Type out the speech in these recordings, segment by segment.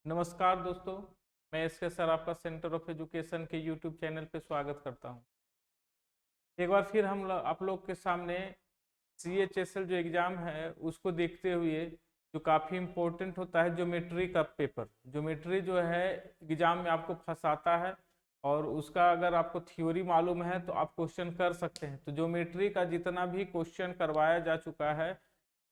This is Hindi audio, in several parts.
नमस्कार दोस्तों, मैं एसके सर आपका सेंटर ऑफ एजुकेशन के यूट्यूब चैनल पे स्वागत करता हूं। एक बार फिर आप लोग के सामने CHSL जो एग्ज़ाम है उसको देखते हुए जो काफ़ी इम्पोर्टेंट होता है ज्योमेट्री का पेपर। ज्योमेट्री जो है एग्ज़ाम में आपको फंसाता है और उसका अगर आपको थ्योरी मालूम है तो आप क्वेश्चन कर सकते हैं। तो ज्योमेट्री का जितना भी क्वेश्चन करवाया जा चुका है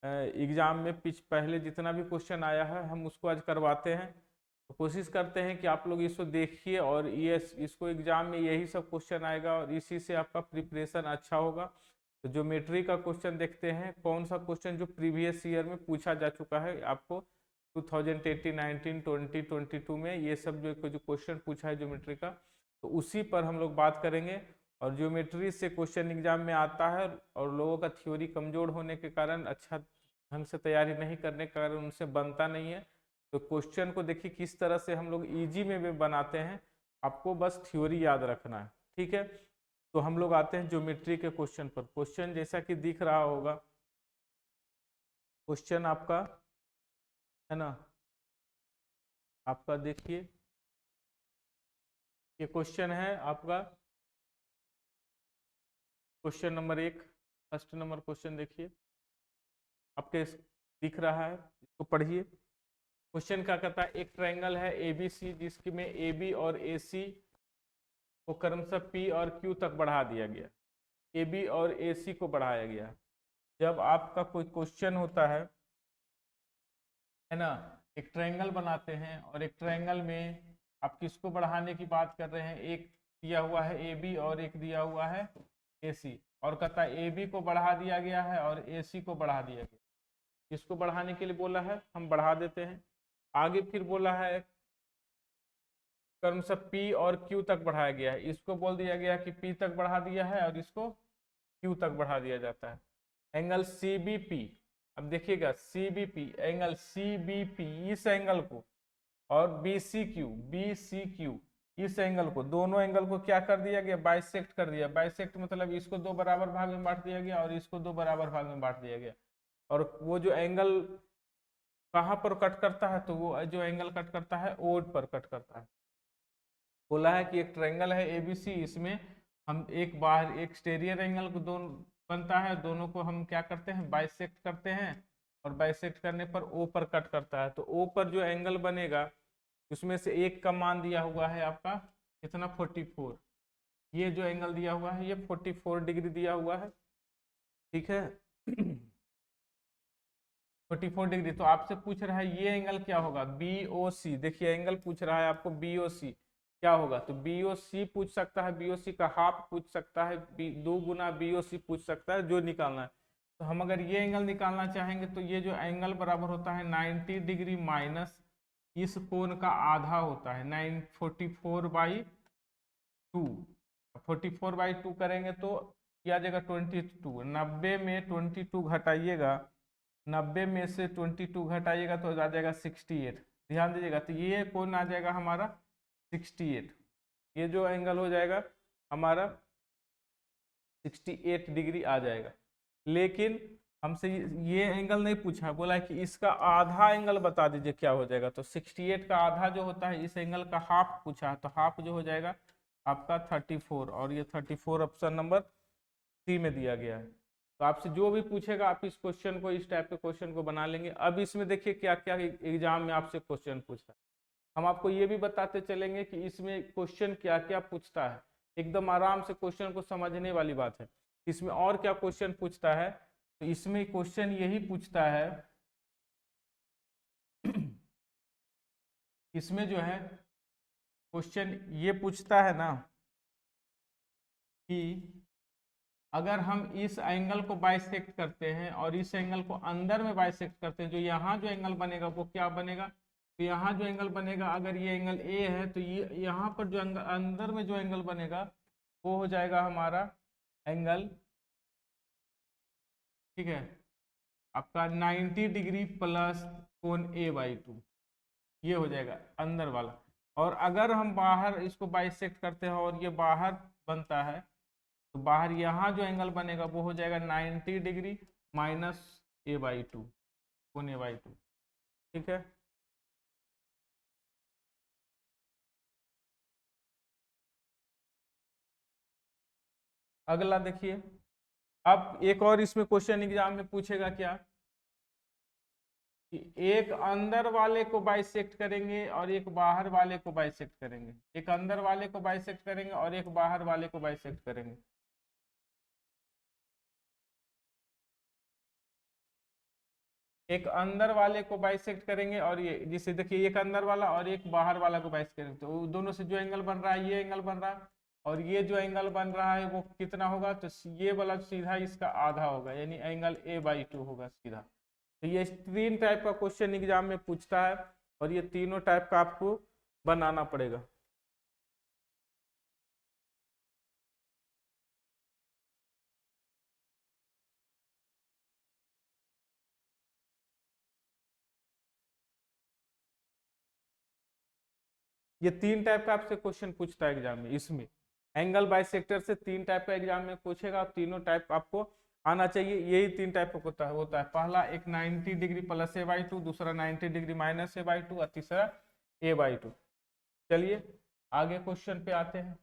एग्ज़ाम में पहले जितना भी क्वेश्चन आया है हम उसको आज करवाते हैं। तो कोशिश करते हैं कि आप लोग इसको देखिए और ये इसको एग्जाम में यही सब क्वेश्चन आएगा और इसी से आपका प्रिपरेशन अच्छा होगा। तो ज्योमेट्री का क्वेश्चन देखते हैं, कौन सा क्वेश्चन जो प्रीवियस ईयर में पूछा जा चुका है आपको 2018, 19, 20, 22 में ये सब जो क्वेश्चन पूछा है ज्योमेट्री का, तो उसी पर हम लोग बात करेंगे। और ज्योमेट्री से क्वेश्चन एग्जाम में आता है और लोगों का थ्योरी कमजोर होने के कारण, अच्छा ढंग से तैयारी नहीं करने के कारण उनसे बनता नहीं है। तो क्वेश्चन को देखिए किस तरह से हम लोग इजी में भी बनाते हैं, आपको बस थ्योरी याद रखना है, ठीक है। तो हम लोग आते हैं ज्योमेट्री के क्वेश्चन पर। क्वेश्चन जैसा कि दिख रहा होगा, क्वेश्चन आपका है ना, आपका देखिए ये क्वेश्चन है आपका question number 1। First number question देखिए आपके दिख रहा है, इसको पढ़िए। क्वेश्चन क्या कहता है, एक ट्रायंगल है ABC जिसकी में AB और AC को क्रमशः P और Q तक बढ़ा दिया गया। AB और AC को बढ़ाया गया। जब आपका कोई क्वेश्चन होता है ना, एक ट्रायंगल बनाते हैं और एक ट्रायंगल में आप किसको बढ़ाने की बात कर रहे हैं, एक दिया हुआ है AB और एक दिया हुआ है AC, और कहता है AB को बढ़ा दिया गया है और AC को बढ़ा दिया गया। किसको बढ़ाने के लिए बोला है, हम बढ़ा देते हैं। आगे फिर बोला है क्रम से P और Q तक बढ़ाया गया है, इसको बोल दिया गया कि P तक बढ़ा दिया है और इसको Q तक बढ़ा दिया जाता है। एंगल CBP, अब देखिएगा CBP, एंगल CBP इस एंगल को, और BCQ इस एंगल को, दोनों एंगल को क्या कर दिया गया, बाइसेक्ट कर दिया। बाइसेक्ट मतलब इसको दो बराबर भाग में बांट दिया गया और इसको दो बराबर भाग में बांट दिया गया। और वो जो एंगल कहाँ पर कट करता है, तो वो जो एंगल कट करता है O पर कट करता है। बोला है कि एक ट्रायंगल है ABC, इसमें हम एक बाहर एक एक्सटीरियर एंगल को दोनों बनता है, दोनों को हम क्या करते हैं, बाइसेक्ट करते हैं, और बाइसेक्ट करने पर O पर कट करता है। तो O पर जो एंगल बनेगा उसमें से एक का मान दिया हुआ है आपका कितना, 44। ये जो एंगल दिया हुआ है ये 44 डिग्री दिया हुआ है, ठीक है। 44 डिग्री। तो आपसे पूछ रहा है ये एंगल क्या होगा, BOC। देखिए एंगल पूछ रहा है आपको BOC क्या होगा, तो BOC पूछ सकता है, BOC का हाफ पूछ सकता है, 2 गुना BOC पूछ सकता है, जो निकालना है। तो हम अगर ये एंगल निकालना चाहेंगे तो ये जो एंगल बराबर होता है 90 डिग्री माइनस इस कोण का आधा होता है 44/2। 44/2 करेंगे तो क्या आ जाएगा 22। 90 में 22 घटाइएगा, 90 में से 22 घटाइएगा तो आ जाएगा 68। ध्यान दीजिएगा, तो ये कौन आ जाएगा हमारा 68। ये जो एंगल हो जाएगा हमारा 68 डिग्री आ जाएगा। लेकिन हमसे ये एंगल नहीं पूछा, बोला है कि इसका आधा एंगल बता दीजिए क्या हो जाएगा। तो 68 का आधा जो होता है इस एंगल का हाफ पूछा है, तो हाफ जो हो जाएगा आपका 34, और ये 34 ऑप्शन नंबर C में दिया गया है। तो आपसे जो भी पूछेगा आप इस क्वेश्चन को, इस टाइप के क्वेश्चन को बना लेंगे। अब इसमें देखिए क्या क्या एग्जाम में आपसे क्वेश्चन पूछता है, हम आपको ये भी बताते चलेंगे कि इसमें क्वेश्चन क्या क्या पूछता है। एकदम आराम से क्वेश्चन को समझने वाली बात है। इसमें और क्या क्वेश्चन पूछता है, तो इसमें क्वेश्चन यही पूछता है इसमें जो है क्वेश्चन ये पूछता है ना कि अगर हम इस एंगल को बाइसेक्ट करते हैं और इस एंगल को अंदर में बाइसेक्ट करते हैं, जो यहाँ जो एंगल बनेगा वो क्या बनेगा, तो यहाँ जो एंगल बनेगा, अगर ये एंगल A है तो ये यहाँ पर जो अंदर में जो एंगल बनेगा वो हो जाएगा हमारा एंगल, ठीक है, आपका 90 डिग्री प्लस कोण A/2, ये हो जाएगा अंदर वाला। और अगर हम बाहर इसको बाइसेक्ट करते हैं और ये बाहर बनता है, तो बाहर यहाँ जो एंगल बनेगा वो हो जाएगा 90 डिग्री माइनस A/2, कोण A/2, ठीक है। अगला देखिए, अब एक और इसमें क्वेश्चन एग्जाम में पूछेगा क्या कि एक अंदर वाले को बाइसेक्ट करेंगे और एक बाहर वाले को बाइसेक्ट करेंगे, एक अंदर वाले को बाइसेक्ट करेंगे और एक बाहर वाले को बाइसेक्ट करेंगे। एक अंदर वाले को बाइसेक्ट करेंगे और ये जिसे देखिए एक अंदर वाला और एक बाहर वाला को बाइसेक्ट करेंगे, तो दोनों से जो एंगल बन रहा है ये एंगल बन रहा है, और ये जो एंगल बन रहा है वो कितना होगा, तो ये वाला सीधा इसका आधा होगा, यानी एंगल a/2 होगा सीधा। तो ये 3 टाइप का क्वेश्चन एग्जाम में पूछता है और ये तीनों टाइप का आपको बनाना पड़ेगा। ये 3 टाइप का आपसे क्वेश्चन पूछता है एग्जाम में, इसमें एंगल बाइसेक्टर से 3 टाइप का एग्जाम में पूछेगा, और तीनों टाइप आपको आना चाहिए। यही 3 टाइप का होता है। पहला एक 90 डिग्री प्लस a/2, दूसरा 90 डिग्री माइनस a/2 और तीसरा a/2। चलिए आगे क्वेश्चन पे आते हैं।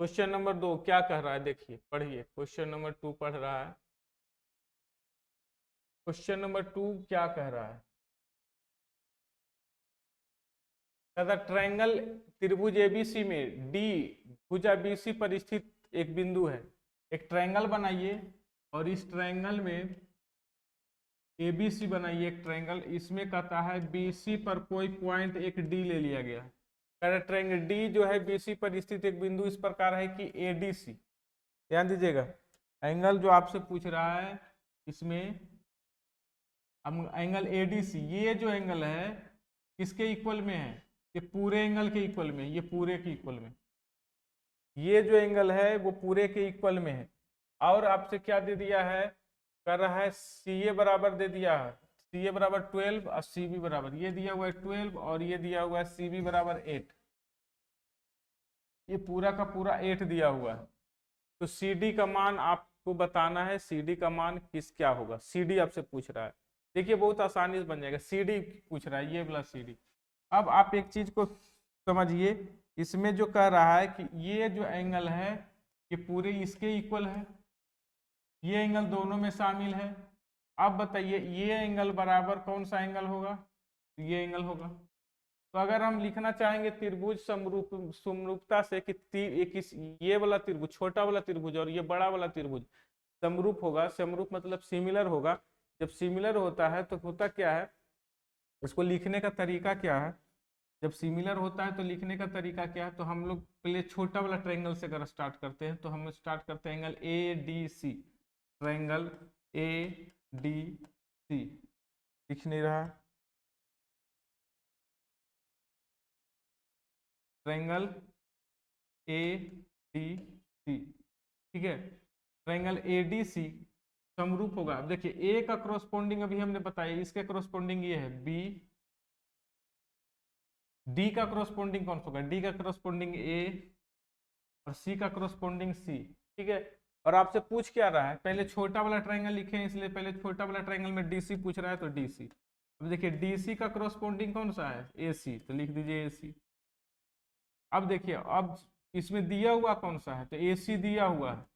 क्वेश्चन नंबर 2 क्या कह रहा है, देखिए पढ़िए। क्वेश्चन नंबर 2 पढ़ रहा है। क्वेश्चन नंबर 2 क्या कह रहा है, कहता ट्रायंगल त्रिभुज एबीसी में डी भुजा बीसी पर स्थित एक बिंदु है। एक ट्रायंगल बनाइए और इस ट्रायंगल में एबीसी बनाइए एक ट्रायंगल, इसमें कहता है बीसी पर कोई पॉइंट एक डी ले लिया गया। ट्रायंगल डी जो है बीसी पर स्थित एक बिंदु इस प्रकार है कि एडीसी, ध्यान दीजिएगा एंगल जो आपसे पूछ रहा है इसमें एंगल एडीसी, ये जो एंगल है किसके इक्वल में है, ये पूरे एंगल के इक्वल में, ये पूरे के इक्वल में, ये जो एंगल है वो पूरे के इक्वल में है। और आपसे क्या दे दिया है, कर रहा है सी ए बराबर दे दिया है, सी ए बराबर 12 और सी बी बराबर ये दिया हुआ है 12 और ये दिया हुआ है सी बी बराबर 8, ये पूरा का पूरा 8 दिया हुआ है। तो सी डी का मान आपको बताना है, सी डी का मान किस क्या होगा, सी डी आपसे पूछ रहा है। देखिए बहुत आसानी से बन जाएगा, सी डी पूछ रहा है, ये वाला सी डी। अब आप एक चीज को समझिए, इसमें जो कह रहा है कि ये जो एंगल है ये पूरे इसके इक्वल है, ये एंगल दोनों में शामिल है। अब बताइए ये एंगल बराबर कौन सा एंगल होगा, ये एंगल होगा। तो अगर हम लिखना चाहेंगे त्रिभुज समरूपता से कि ये वाला त्रिभुज, छोटा वाला त्रिभुज और ये बड़ा वाला त्रिभुज समरूप होगा, समरूप मतलब सिमिलर होगा। जब सिमिलर होता है तो होता क्या है, इसको लिखने का तरीका क्या है, जब सिमिलर होता है तो लिखने का तरीका क्या है, तो हम लोग पहले छोटा वाला ट्रायंगल से अगर स्टार्ट करते हैं तो हम स्टार्ट करते हैं angle A D C, triangle A D C, दिख नहीं रहा, ट्रायंगल ए डी सी, ठीक है। ट्रायंगल ए डी सी समरूप होगा। अब देखिए ए का क्रॉसपोंडिंग अभी हमने बताया, इसके क्रॉसपोंडिंग ये है बी, डी का क्रॉसपोंडिंग कौन सा होगा, डी का क्रॉसपोंडिंग ए और सी का क्रॉसपोंडिंग सी, ठीक है। और आपसे पूछ क्या रहा है, पहले छोटा वाला ट्रायंगल लिखे हैं इसलिए पहले छोटा वाला ट्रायंगल में डीसी पूछ रहा है तो डीसी। अब देखिए डीसी का क्रॉसपोंडिंग कौन सा है, एसी, तो लिख दीजिए एसी। अब देखिए अब इसमें दिया हुआ कौन सा है, तो एसी दिया हुआ है,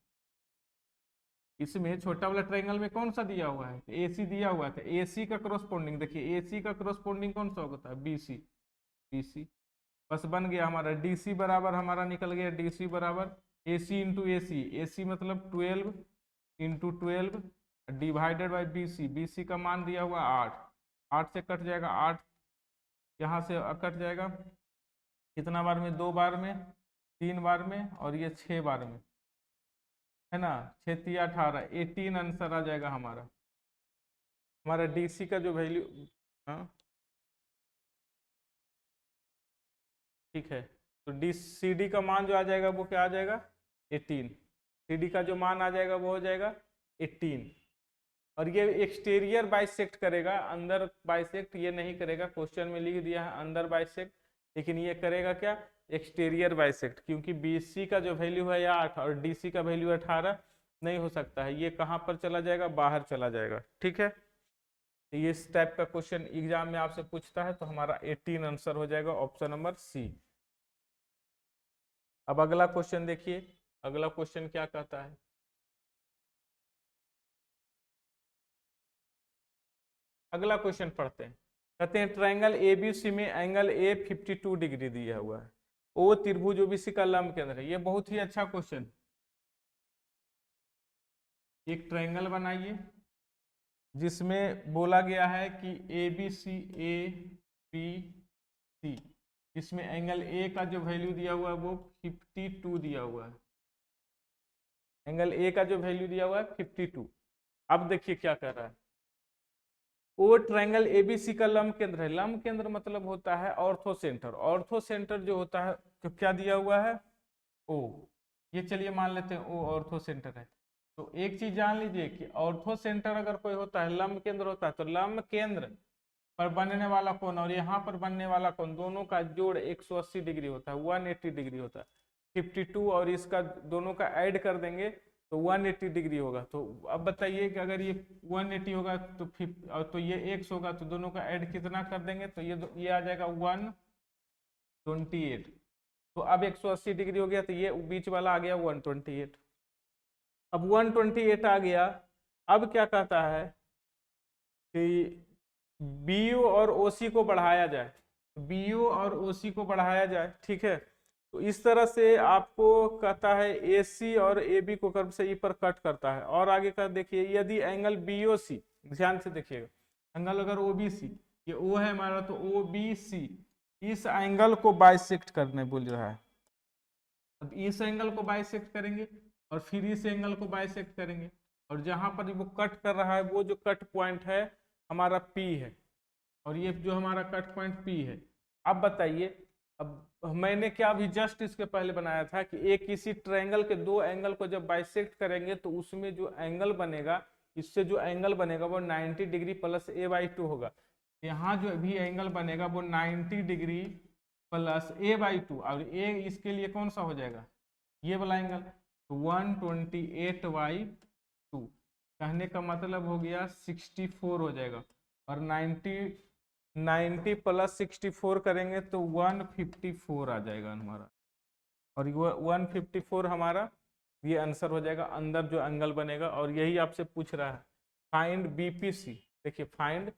इसमें छोटा वाला ट्रायंगल में कौन सा दिया हुआ है, तो एसी दिया हुआ है। तो एसी का क्रॉसपोंडिंग देखिए, एसी का क्रॉसपोंडिंग कौन सा होता है, बीसी, बीसी। बस बन गया हमारा डीसी बराबर, हमारा निकल गया डीसी बराबर एसी इंटू एसी, एसी मतलब 12 into 12 divided by BC, BC का मान दिया हुआ 8, 8 से कट जाएगा 8, यहाँ से कट जाएगा कितना बार में, 2 बार में, 3 बार में और ये 6 बार में, है ना, 6 3 18, 18 आंसर आ जाएगा हमारा। हमारा डीसी का जो वैल्यू, हाँ ठीक है, तो डी सी डी का मान जो आ जाएगा वो क्या आ जाएगा 18, सी डी का जो मान आ जाएगा वो हो जाएगा 18। और ये एक्सटीरियर बाइसेक्ट करेगा, अंदर बाइसेक्ट ये नहीं करेगा, क्वेश्चन में लिख दिया है अंदर बाइसेक्ट, लेकिन ये करेगा क्या, एक्सटीरियर बाइसेक्ट, क्योंकि बीसी का जो वैल्यू है 8 और डीसी का वैल्यू 18 नहीं हो सकता है, ये कहाँ पर चला जाएगा, बाहर चला जाएगा, ठीक है। तो ये इस टाइप का क्वेश्चन एग्जाम में आपसे पूछता है, तो हमारा 18 आंसर हो जाएगा ऑप्शन नंबर सी। अब अगला क्वेश्चन देखिए, अगला क्वेश्चन क्या कहता है। अगला क्वेश्चन पढ़ते हैं। कहते हैं ट्रायंगल एबीसी में एंगल ए 52 डिग्री दिया हुआ है, ओ त्रिभुज ओबीसी का लंब केंद्र है। ये बहुत ही अच्छा क्वेश्चन। एक ट्रायंगल बनाइए जिसमें बोला गया है कि ए बी बी सी, इसमें एंगल ए का जो वैल्यू दिया हुआ है वो 52 दिया हुआ है। एंगल ए का जो वैल्यू दिया हुआ है 52। अब देखिए क्या कर रहा है। ओ ट्रायंगल एबीसी का लंब केंद्र है। लंब केंद्र मतलब होता है ऑर्थो सेंटर। ऑर्थो सेंटर जो होता है तो क्या दिया हुआ है, ओ। ये चलिए मान लेते हैं ओ ऑर्थो सेंटर है। तो एक चीज जान लीजिए कि ऑर्थो सेंटर अगर कोई होता है, लंब केंद्र होता है, तो लंब केंद्र पर बनने वाला कोण और यहाँ पर बनने वाला कोण दोनों का जोड़ 180 डिग्री होता है, 180 डिग्री होता है। 52 और इसका दोनों का ऐड कर देंगे तो 180 डिग्री होगा। तो अब बताइए कि अगर ये 180 होगा तो ये x होगा, तो दोनों का ऐड कितना कर देंगे, तो ये आ जाएगा 128। तो अब 180 डिग्री हो गया, तो ये बीच वाला आ गया 128। अब 128 आ गया। अब क्या कहता है कि BO और OC को बढ़ाया जाए। BO और OC को बढ़ाया जाए, ठीक है। तो इस तरह से आपको कहता है AC और AB को कर्व से ई पर कट करता है। और आगे का देखिए, यदि एंगल BOC, ध्यान से देखिएगा, एंगल अगर OBC, ये O है हमारा, तो OBC इस एंगल को बाइसेक्ट करने बोल रहा है। अब इस एंगल को बाइसेक्ट करेंगे और फिर इस एंगल को बाइसेक्ट करेंगे, और जहां पर वो कट कर रहा है वो जो कट पॉइंट है हमारा P है, और ये जो हमारा कट पॉइंट P है। अब बताइए, अब मैंने क्या अभी जस्ट इसके पहले बनाया था कि एक किसी ट्रायंगल के दो एंगल को जब बाइसेक्ट करेंगे तो उसमें जो एंगल बनेगा, इससे जो एंगल बनेगा वो 90 डिग्री प्लस a/2 होगा। यहाँ जो भी एंगल बनेगा वो 90 डिग्री प्लस a/2, और a इसके लिए कौन सा हो जाएगा, ये वाला एंगल, तो 128/2। कहने का मतलब हो गया 64 हो जाएगा, और 90 प्लस 64 करेंगे तो 154 आ जाएगा हमारा, और 154 हमारा ये आंसर हो जाएगा अंदर जो एंगल बनेगा। और यही आपसे पूछ रहा है फाइंड BPC। देखिए फाइंड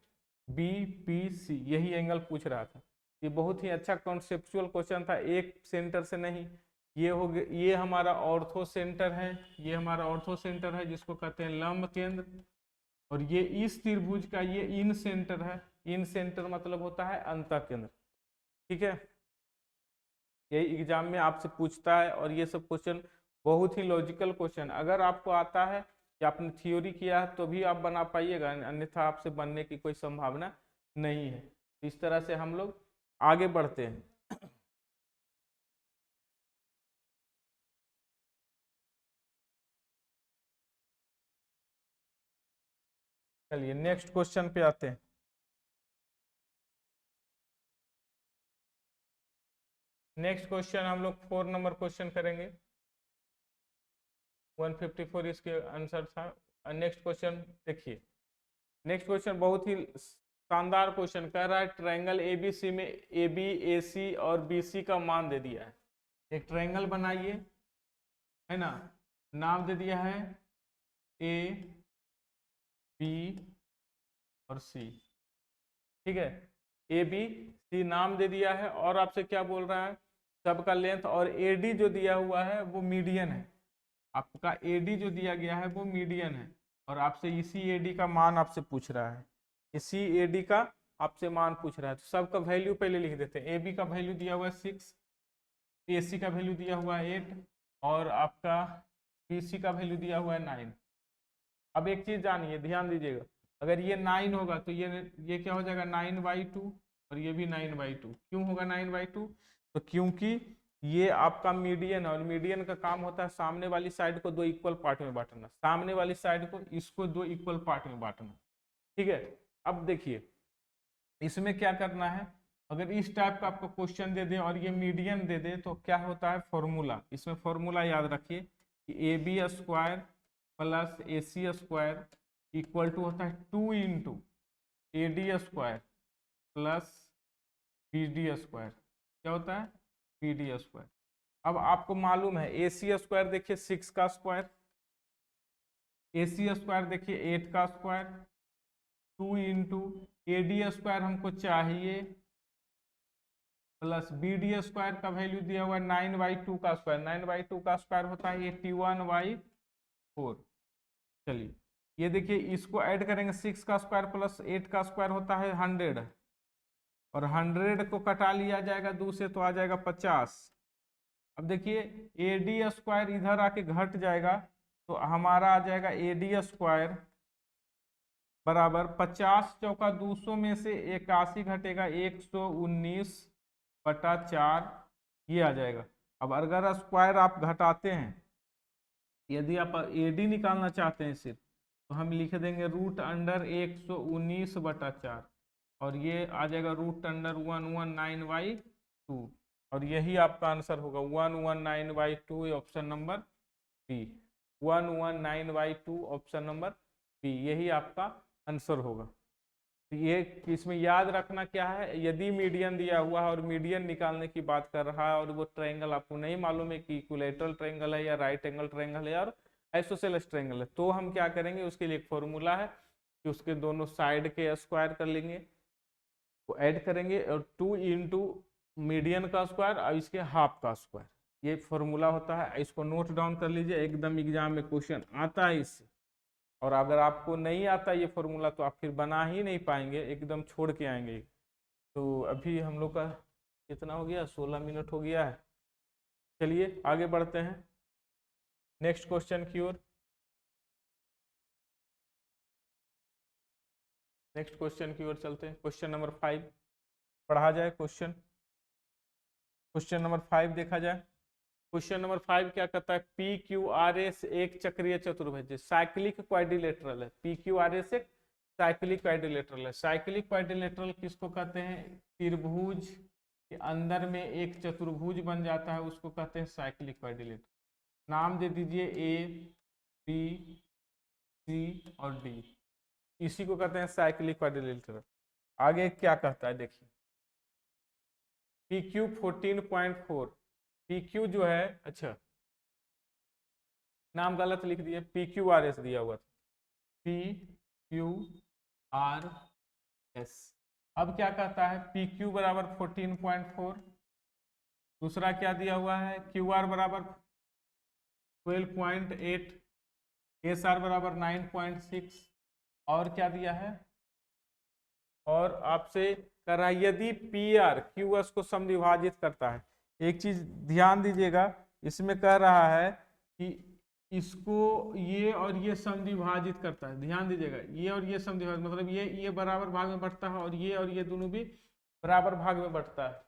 BPC, यही एंगल पूछ रहा था। ये बहुत ही अच्छा कॉन्सेप्चुअल क्वेश्चन था, एक सेंटर से नहीं। ये हो गया, ये हमारा ऑर्थो सेंटर है, ये हमारा ऑर्थो सेंटर है जिसको कहते हैं लंब केंद्र, और ये इस त्रिभुज का ये इन सेंटर है। इन सेंटर मतलब होता है अंतः केंद्र, ठीक है। यही एग्जाम में आपसे पूछता है, और ये सब क्वेश्चन बहुत ही लॉजिकल क्वेश्चन, अगर आपको आता है या आपने थ्योरी किया है तो भी आप बना पाइएगा, अन्यथा आपसे बनने की कोई संभावना नहीं है। इस तरह से हम लोग आगे बढ़ते हैं। चलिए नेक्स्ट क्वेश्चन पे आते हैं। नेक्स्ट क्वेश्चन हम लोग 4 नंबर क्वेश्चन करेंगे। 154 इसके आंसर था। नेक्स्ट क्वेश्चन देखिए, नेक्स्ट क्वेश्चन बहुत ही शानदार क्वेश्चन कह रहा है ट्रायंगल ABC में AB, AC और BC का मान दे दिया है। एक ट्रायंगल बनाइए, है ना, नाम दे दिया है A, B और C, ठीक है। ABC नाम दे दिया है, और आपसे क्या बोल रहा है, सबका लेंथ, और AD जो दिया हुआ है वो मीडियन है। आपका AD जो दिया गया है वो मीडियन है, और आपसे इसी AD का मान आपसे पूछ रहा है, इसी AD का आपसे मान पूछ रहा है। तो सबका वैल्यू पहले लिख देते हैं। AB का वैल्यू दिया हुआ है 6, AC का वैल्यू दिया हुआ है 8, और आपका BC का वैल्यू दिया हुआ है 9। अब एक चीज जानिए, ध्यान दीजिएगा, अगर ये 9 होगा तो ये क्या हो जाएगा 9/2, और ये भी 9/2। क्यों होगा 9/2, तो क्योंकि ये आपका मीडियन है, और मीडियन का काम होता है सामने वाली साइड को दो इक्वल पार्ट में बांटना, सामने वाली साइड को इसको दो इक्वल पार्ट में बांटना, ठीक है। अब देखिए इसमें क्या करना है, अगर इस टाइप का आपको क्वेश्चन दे दे और ये मीडियन दे दे तो क्या होता है फॉर्मूला, इसमें फॉर्मूला याद रखिए कि AB² plus AC² equal to होता है 2 into AD square plus BD square क्या होता है BD स्क्वायर। अब आपको मालूम है AC स्क्वायर देखिए 6 का स्क्वायर, AC स्क्वायर देखिए 8 का स्क्वायर, 2 इंटू AD स्क्वायर हमको चाहिए प्लस BD स्क्वायर का वैल्यू दिया हुआ है 9/2 का स्क्वायर, 9/2 का स्क्वायर होता है 81/4। चलिए ये देखिए इसको ऐड करेंगे, 6 का स्क्वायर प्लस 8 का स्क्वायर होता है 100, और 100 को कटा लिया जाएगा 2 से तो आ जाएगा 50। अब देखिए AD स्क्वायर इधर आके घट जाएगा तो हमारा आ जाएगा AD स्क्वायर बराबर 50 चौका 200 में से 81 घटेगा 119/4, ये आ जाएगा। अब अगर स्क्वायर आप घटाते हैं, यदि आप AD निकालना चाहते हैं सिर्फ, तो हम लिख देंगे √119/4, और ये आ जाएगा √119/2, और यही आपका आंसर होगा 119/2, option number B. 119/2 option number B, यही आपका आंसर होगा। तो ये इसमें याद रखना क्या है, यदि मीडियन दिया हुआ है और मीडियन निकालने की बात कर रहा है और वो ट्रायंगल आपको नहीं मालूम है कि इक्विलैटरल ट्रायंगल है या राइट एंगल ट्रायंगल है और आइसोसेलेस ट्रायंगल है, तो हम क्या करेंगे, उसके लिए एक फॉर्मूला है कि उसके दोनों साइड के स्क्वायर कर लेंगे, वो ऐड करेंगे, और 2 इंटू मीडियन का स्क्वायर और इसके हाफ का स्क्वायर, ये फॉर्मूला होता है। इसको नोट डाउन कर लीजिए, एकदम एग्जाम में क्वेश्चन आता है इससे। और अगर आपको नहीं आता ये फॉर्मूला तो आप फिर बना ही नहीं पाएंगे, एकदम छोड़ के आएंगे। तो अभी हम लोग का कितना हो गया, 16 मिनट हो गया है। चलिए आगे बढ़ते हैं नेक्स्ट क्वेश्चन की ओर। नेक्स्ट क्वेश्चन की ओर चलते हैं। क्वेश्चन नंबर 5 पढ़ा जाए। क्वेश्चन नंबर 5 देखा जाए। क्वेश्चन नंबर 5 क्या कहता है, PQRS एक चक्रीय चतुर्भुज साइक्लिक क्वाड्रिलेटरल है। PQRS एक साइक्लिक क्वाड्रिलेटरल है। साइक्लिक क्वाड्रिलेटरल किसको कहते हैं, त्रिभुज के अंदर में एक चतुर्भुज बन जाता है, उसको कहते हैं साइक्लिक क्वाड्रिलेटरल। नाम दे दीजिए A, B, C और D, इसी को कहते हैं साइक्लिक क्वाड्रिलेटरल। आगे क्या कहता है देखिए, PQ 14.4, PQ जो है, अच्छा नाम गलत लिख दिए, PQRS दिया हुआ था, PQRS। अब क्या कहता है, PQ बराबर 14.4, दूसरा क्या दिया हुआ है, QR बराबर 12.8, SR बराबर 9.6, और क्या दिया है, और आपसे कर रहा है यदि PR QS को समविभाजित करता है। एक चीज ध्यान दीजिएगा, इसमें कह रहा है कि इसको ये और ये समविभाजित करता है, ध्यान दीजिएगा, ये और ये समविभाजित मतलब ये बराबर भाग में बंटता है और ये दोनों भी बराबर भाग में बंटता है।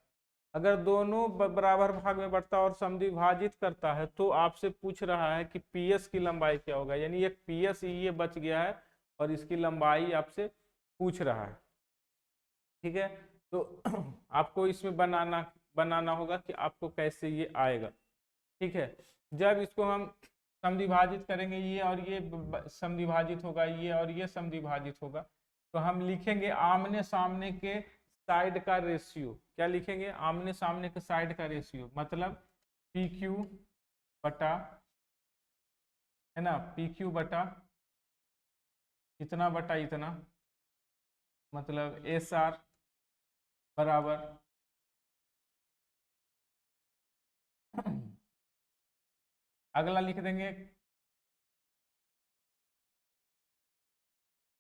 अगर दोनों बराबर भाग में बंटता है और समविभाजित करता है तो आपसे पूछ रहा है कि PS की लंबाई क्या होगा, यानी एक PS ये बच गया है और इसकी लंबाई आपसे पूछ रहा है। ठीक है, तो आपको इसमें बनाना होगा कि आपको कैसे ये आएगा। ठीक है, जब इसको हम समविभाजित करेंगे, ये और ये समविभाजित होगा, ये और ये समविभाजित होगा, तो हम लिखेंगे आमने सामने के साइड का रेशियो। क्या लिखेंगे, आमने सामने के साइड का रेशियो, मतलब PQ बटा, है ना, PQ बटा इतना बटा इतना, मतलब SR बराबर अगला लिख देंगे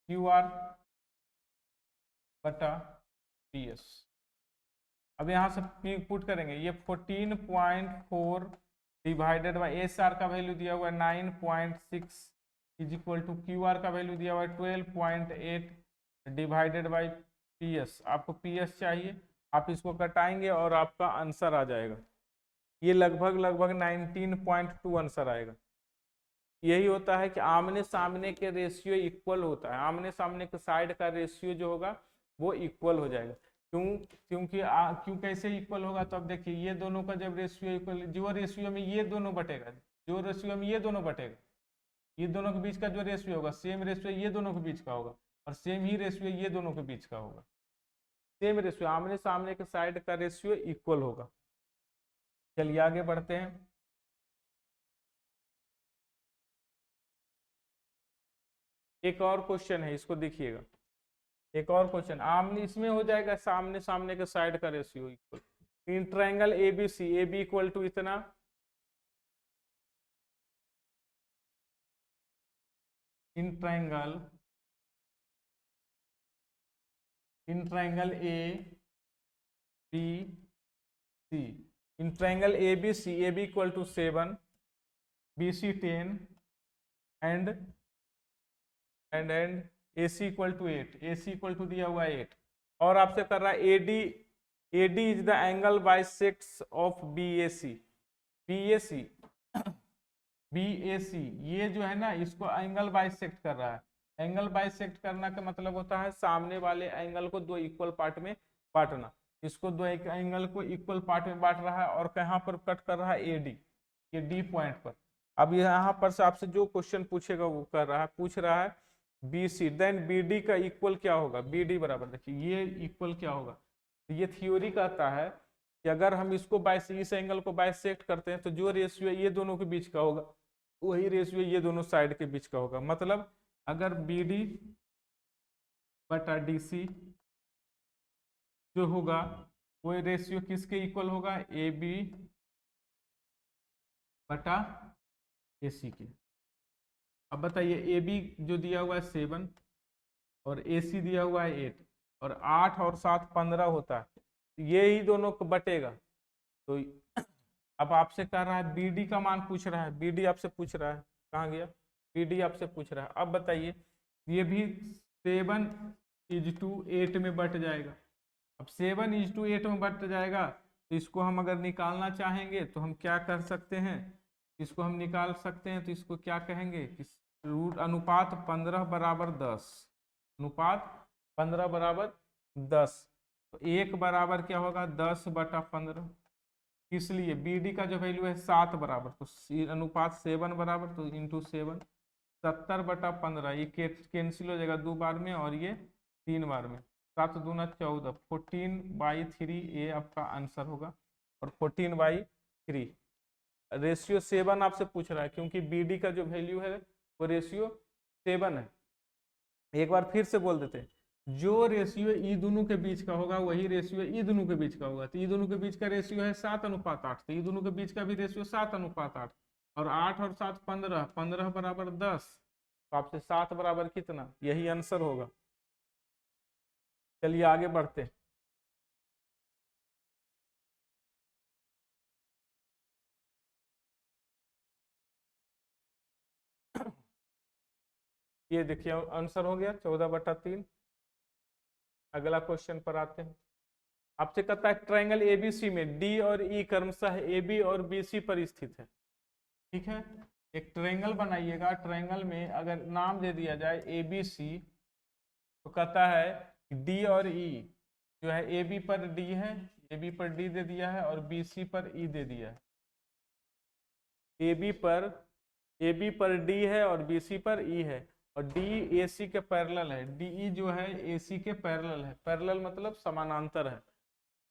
QR बटा PS। अब यहाँ से P पुट करेंगे, ये 14.4 डिवाइडेड बाई SR का वैल्यू दिया हुआ है 9.6 इज इक्वल टू QR का वैल्यू दिया हुआ है 12.8 डिवाइडेड बाई PS। आपको PS चाहिए, आप इसको कटाएंगे और आपका आंसर आ जाएगा, ये लगभग 19.2 आंसर आएगा। यही होता है कि आमने सामने के रेशियो इक्वल होता है, आमने सामने के साइड का रेशियो जो होगा वो इक्वल हो जाएगा। क्यों कैसे इक्वल होगा, तो अब देखिए ये दोनों का जब रेशियो इक्वल, जो रेशियो में ये दोनों बटेगा, जो रेशियो में ये दोनों बटेगा, ये दोनों के बीच का जो रेशियो होगा सेम रेशियो ये दोनों के बीच का होगा, और सेम ही रेशियो ये दोनों के बीच का होगा। सेम रेशियो, आमने सामने के साइड का रेशियो इक्वल होगा। चलिए आगे बढ़ते हैं। एक और क्वेश्चन है, इसको देखिएगा। एक और क्वेश्चन, आमने इसमें हो जाएगा सामने सामने के साइड का ratio equal. In triangle ABC, A B equal to इतना, in triangle A B C, in triangle A B C, A B equal to 7, B C 10 and A C equal to 8, A C equal to दिया हुआ 8, और आपसे कर रहा है A D is the angle bisects of B A C. B A C ये जो है ना, इसको एंगल बाइसेक्ट कर रहा है। एंगल बाइसेक्ट करना का मतलब होता है सामने वाले एंगल को दो इक्वल पार्ट में बांटना। इसको दो एंगल को इक्वल पार्ट में बांट रहा है और कहाँ पर कट कर रहा है, ए डी, ये डी पॉइंट पर। अब यहाँ पर से आपसे जो क्वेश्चन पूछेगा वो कर रहा है, पूछ रहा है B C, then B D का इक्वल क्या होगा, बी डी बराबर, देखिए ये इक्वल क्या होगा। तो ये थ्योरी कहता है कि अगर हम इसको इस एंगल को बाइसेक्ट करते हैं तो जो रेशियो ये दोनों के बीच का होगा वही रेशियो ये दोनों साइड के बीच का होगा। मतलब अगर बी डी बटा डी सी जो होगा वो रेशियो किसके इक्वल होगा, ए बी बटा ए सी के। अब बताइए, ए बी जो दिया हुआ है 7 और ए सी दिया हुआ है 8, और 8 और 7 15 होता है, ये ही दोनों को बटेगा। तो अब आपसे कह रहा है बी डी का मान पूछ रहा है, बी डी आपसे पूछ रहा है, कहाँ गया, बी डी आपसे पूछ रहा है। अब बताइए, ये भी 7:8 में बट जाएगा। अब 7:8 में बट जाएगा तो इसको हम अगर निकालना चाहेंगे तो हम क्या कर सकते हैं, इसको हम निकाल सकते हैं। तो इसको क्या कहेंगे कि रूट अनुपात 15 बराबर 10, अनुपात 15 बराबर 10। तो 1 बराबर क्या होगा, 10/15। इसलिए बी डी का जो वैल्यू है 7 बराबर, तो अनुपात 7 बराबर, तो इंटू 7, 70/15। ये कैंसिल हो जाएगा 2 बार में और ये 3 बार में, 7 दूना 14, 14/3 ये आपका आंसर होगा। और 14/3 रेशियो 7 आपसे पूछ रहा है, क्योंकि बी डी का जो वैल्यू है वो रेशियो 7 है। एक बार फिर से बोल देते हैं, जो रेशियो ई दोनों के बीच का होगा वही रेशियो ई दोनों के बीच का होगा। तो ई दोनों के बीच का रेशियो है 7:8, तो ई दोनों के बीच का भी रेशियो 7:8, और 8 और 7 15, 15 बराबर 10, तो आपसे 7 बराबर कितना, यही आंसर होगा। चलिए आगे बढ़ते हैं। ये देखिए आंसर हो गया 14/3। अगला क्वेश्चन पर आते हैं। आपसे कहता है ट्रायंगल एबीसी में डी और ई क्रमशः ए बी और बी सी पर स्थित है। ठीक है, एक ट्रायंगल बनाइएगा, ट्रायंगल में अगर नाम दे दिया जाए ए बी सी, तो कहता है डी और ई जो है, ए बी पर डी है, ए बी पर डी दे दिया है, और बी सी पर ई दे दिया है। ए बी पर डी है और बी सी पर ई है, और डी ए सी के पैरेलल है, डी ई जो है ए सी के पैरेलल है। पैरेलल मतलब समानांतर है।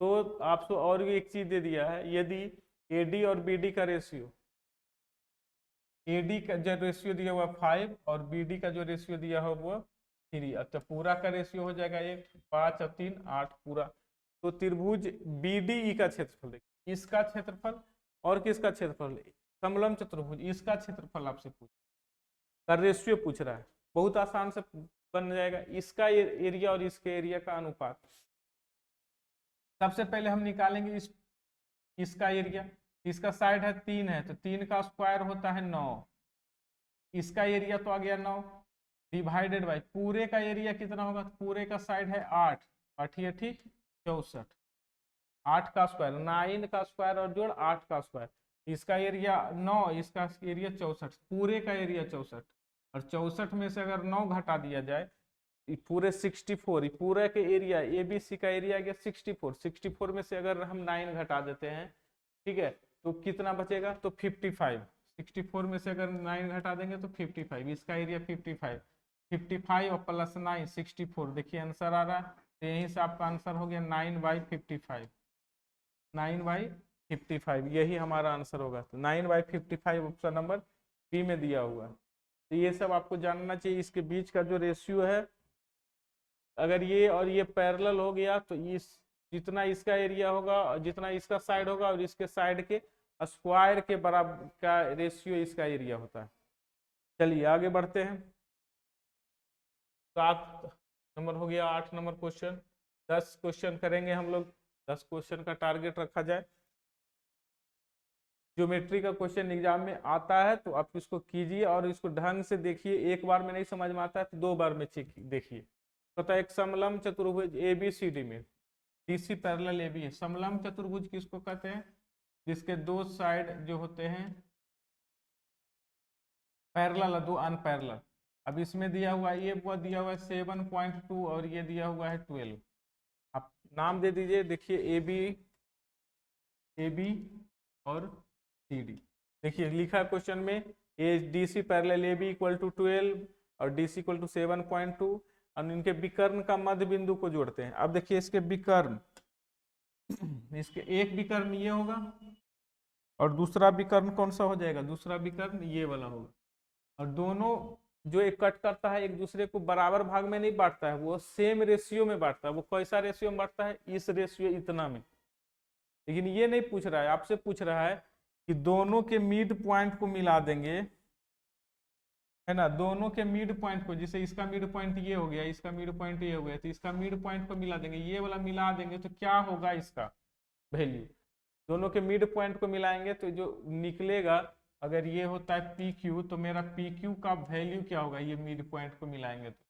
तो आपको और भी एक चीज दे दिया है, यदि ए डी और बी डी का रेशियो, ए डी का जो रेशियो दिया हुआ 5 और बी डी का जो रेशियो दिया हुआ वो 3, अच्छा पूरा का रेशियो हो जाएगा 1, 5 और 3 8 पूरा। तो त्रिभुज बी डी ई का क्षेत्रफल देखिए, इसका क्षेत्रफल और किसका क्षेत्रफल, समलंब चतुर्भुज, इसका क्षेत्रफल आपसे का रेशियो पूछ रहा है। बहुत आसान से बन जाएगा, इसका एरिया और इसके एरिया का अनुपात। सबसे पहले हम निकालेंगे इसका एरिया, इसका साइड है 3 है, तो 3 का स्क्वायर होता है 9, इसका एरिया तो आ गया 9 डिवाइडेड बाय पूरे का एरिया कितना होगा, पूरे का साइड है 8, 8 64, 8 का स्क्वायर, 9 का स्क्वायर और जोड़ 8 का स्क्वायर, इसका एरिया 9, इसका एरिया 64, पूरे का एरिया 64, और 64 में से अगर 9 घटा दिया जाए पूरे 64, पूरे के एरिया ए बी सी का एरिया गया 64, 64 में से अगर हम 9 घटा देते हैं, ठीक है, तो कितना बचेगा, तो 55, 64 में से अगर 9 घटा देंगे तो 55, इसका एरिया 55, 55 और प्लस 9 64। देखिए आंसर आ रहा है, तो यहीं से आपका आंसर हो गया 9/55। 9/55 यही हमारा आंसर होगा। तो 9/55 ऑप्शन नंबर बी में दिया हुआ है। तो ये सब आपको जानना चाहिए। इसके बीच का जो रेशियो है, अगर ये और ये पैरेलल हो गया तो इस जितना इसका एरिया होगा और जितना इसका साइड होगा और इसके साइड के स्क्वायर के बराबर का रेशियो इसका एरिया होता है। चलिए आगे बढ़ते हैं। 7 नंबर हो गया। 8 नंबर क्वेश्चन। 10 क्वेश्चन करेंगे हम लोग। 10 क्वेश्चन का टारगेट रखा जाए। ज्योमेट्री का क्वेश्चन एग्जाम में आता है तो आप इसको कीजिए और इसको ढंग से देखिए। एक बार में नहीं समझ में आता है तो 2 बार में देखिए। पता है एक समलंब चतुर्भुज ABCD में DC पैरेलल AB है। समलंब चतुर्भुज किसको कहते हैं? जिसके 2 साइड जो होते हैं पैरेलल और 2 अनपैरेलल। अब इसमें दिया हुआ है, ये दिया हुआ है 7.2 और ये दिया हुआ है 12। आप नाम दे दीजिए। देखिए AB और CD। देखिए लिखा है क्वेश्चन में DC parallel AB equal to 12 और DC इक्वल टू 7.2 और इनके विकर्ण का मध्य बिंदु को जोड़ते हैं। अब देखिए इसके विकर्ण, इसके एक विकर्ण ये होगा और दूसरा विकर्ण कौन सा हो जाएगा? दूसरा विकर्ण ये वाला होगा। और दोनों जो एक कट करता है एक दूसरे को बराबर भाग में नहीं बांटता है, वो सेम रेशियो में बांटता है। वो कैसा रेशियो में बांटता है? इस रेशियो इतना में। लेकिन ये नहीं पूछ रहा है, आपसे पूछ रहा है कि दोनों के मिड पॉइंट को मिला देंगे, है ना। दोनों के मिड पॉइंट को, जैसे इसका मिड पॉइंट ये हो गया, इसका मिड पॉइंट ये हो गया, तो इसका मिड पॉइंट को मिला देंगे, ये वाला मिला देंगे तो क्या होगा इसका वैल्यू? दोनों के मिड पॉइंट को मिलाएंगे तो जो निकलेगा, अगर ये होता है PQ तो मेरा PQ का वैल्यू क्या होगा? ये मिड पॉइंट को मिलाएंगे तो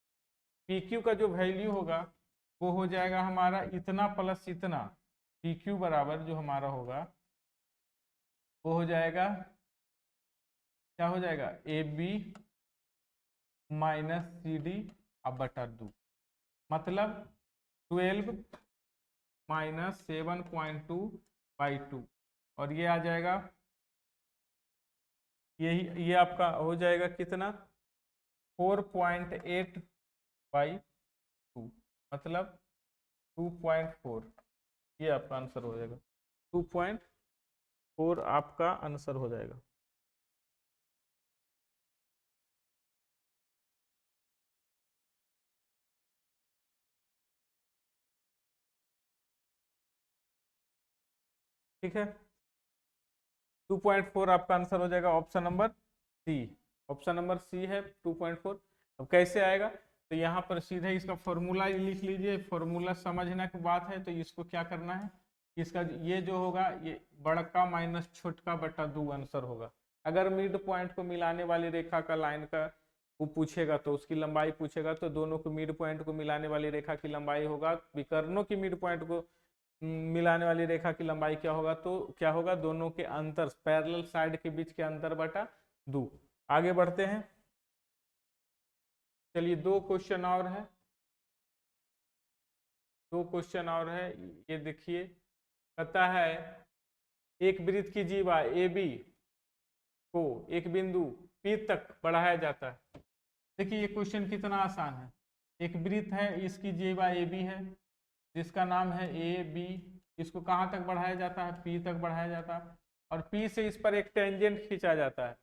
PQ का जो वैल्यू होगा वो हो जाएगा हमारा इतना प्लस इतना। PQ बराबर जो हमारा होगा वो हो जाएगा, क्या हो जाएगा? AB माइनस CD अब बटा 2, मतलब 12 माइनस 7.2/2 और ये आ जाएगा, यही ये आपका हो जाएगा कितना? 4.8/2 मतलब 2.4। ये आपका आंसर हो जाएगा। 2.4 आपका आंसर हो जाएगा। ठीक है, 2.4 आपका आंसर हो जाएगा। Option number C, option number C है 2.4। अब कैसे आएगा? तो यहाँ पर सीधे इसका फॉर्मूला लिख लीजिए। फॉर्मूला समझने की बात है तो इसको क्या करना है, इसका ये जो होगा ये बड़का माइनस छोटका बटा 2 आंसर होगा। अगर मिड पॉइंट को मिलाने वाली रेखा का लाइन का वो पूछेगा तो उसकी लंबाई पूछेगा, तो दोनों को मिड पॉइंट को मिलाने वाली रेखा की लंबाई होगा। विकर्णों की मिड पॉइंट को मिलाने वाली रेखा की लंबाई क्या होगा? तो क्या होगा? दोनों के अंतर, पैरेलल साइड के बीच के अंतर बटा 2। आगे बढ़ते हैं। चलिए 2 क्वेश्चन और है। 2 क्वेश्चन और है। ये देखिए, कहता है एक वृत्त की जीवा AB को एक बिंदु P तक बढ़ाया जाता है। देखिए ये क्वेश्चन कितना आसान है। एक वृत्त है, इसकी जीवा AB है जिसका नाम है AB। इसको कहाँ तक बढ़ाया जाता है? P तक बढ़ाया जाता है और P से इस पर एक टेंजेंट खींचा जाता है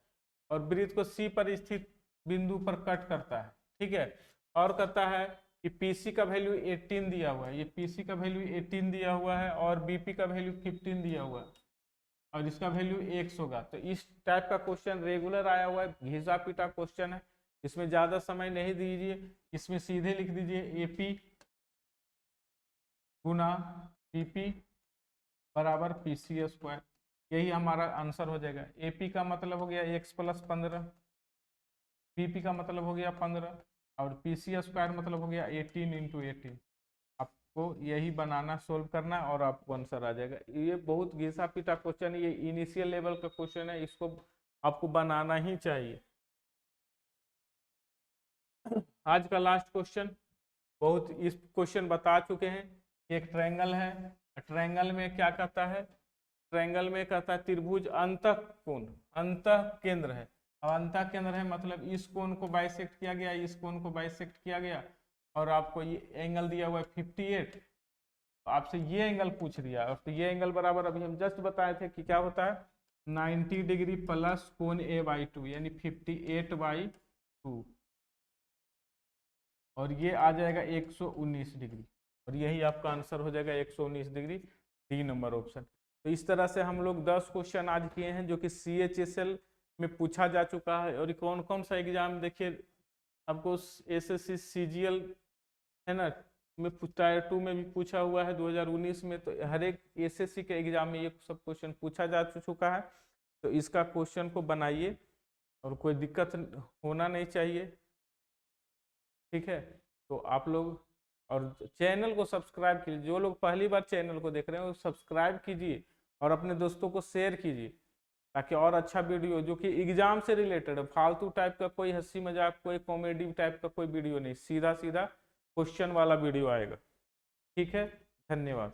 और वृत्त को C पर स्थित बिंदु पर कट करता है। ठीक है, और कहता है कि PC का वैल्यू 18 दिया हुआ है। ये PC का वैल्यू 18 दिया हुआ है और BP का वैल्यू 15 दिया हुआ है और इसका वैल्यू x होगा। तो इस टाइप का क्वेश्चन रेगुलर आया हुआ है, घिसा पीटा क्वेश्चन है। इसमें ज्यादा समय नहीं दीजिए, इसमें सीधे लिख दीजिए AP गुना BP बराबर PC स्क्वायर। यही हमारा आंसर हो जाएगा। AP का मतलब हो गया x + 15, BP का मतलब हो गया 15 और PC स्क्वायर मतलब हो गया 18 × 18। आपको यही बनाना, सोल्व करना और आपको आंसर आ जाएगा। ये बहुत घिसा पीटा क्वेश्चन, ये इनिशियल लेवल का क्वेश्चन है, इसको आपको बनाना ही चाहिए। आज का लास्ट क्वेश्चन, बहुत इस क्वेश्चन बता चुके हैं। एक ट्रायंगल है, ट्रायंगल में क्या कहता है? ट्रायंगल में कहता है त्रिभुज अंतःकोण, अंतः केंद्र है। अवंता केंद्र है, मतलब इस कोण को बाइसेक्ट किया गया, इस कोण को बाइसेक्ट किया गया, और आपको ये एंगल दिया हुआ है 58, तो आपसे ये एंगल पूछ दिया, और तो ये एंगल बराबर अभी हम जस्ट बताए थे कि क्या होता है 90 डिग्री प्लस कोण A/2 यानी 58/2, और ये आ जाएगा 119 डिग्री, और यही आपका आंसर हो जाएगा 119 डिग्री, डी नंबर ऑप्शन। तो इस तरह से हम लोग 10 क्वेश्चन आज किए हैं जो कि CHSL में पूछा जा चुका है। और कौन कौन सा एग्जाम, देखिए आपको SSC CGL है ना में टायर 2 में भी पूछा हुआ है 2019 में, तो हर एक SSC के एग्जाम में ये सब क्वेश्चन पूछा जा चुका है। तो इसका क्वेश्चन को बनाइए और कोई दिक्कत होना नहीं चाहिए, ठीक है। तो आप लोग और चैनल को सब्सक्राइब कीजिए, जो लोग पहली बार चैनल को देख रहे हैं वो सब्सक्राइब कीजिए और अपने दोस्तों को शेयर कीजिए, ताकि और अच्छा वीडियो जो कि एग्जाम से रिलेटेड है, फालतू टाइप का कोई हंसी मजाक कोई कॉमेडी टाइप का कोई वीडियो नहीं, सीधा सीधा क्वेश्चन वाला वीडियो आएगा, ठीक है। धन्यवाद।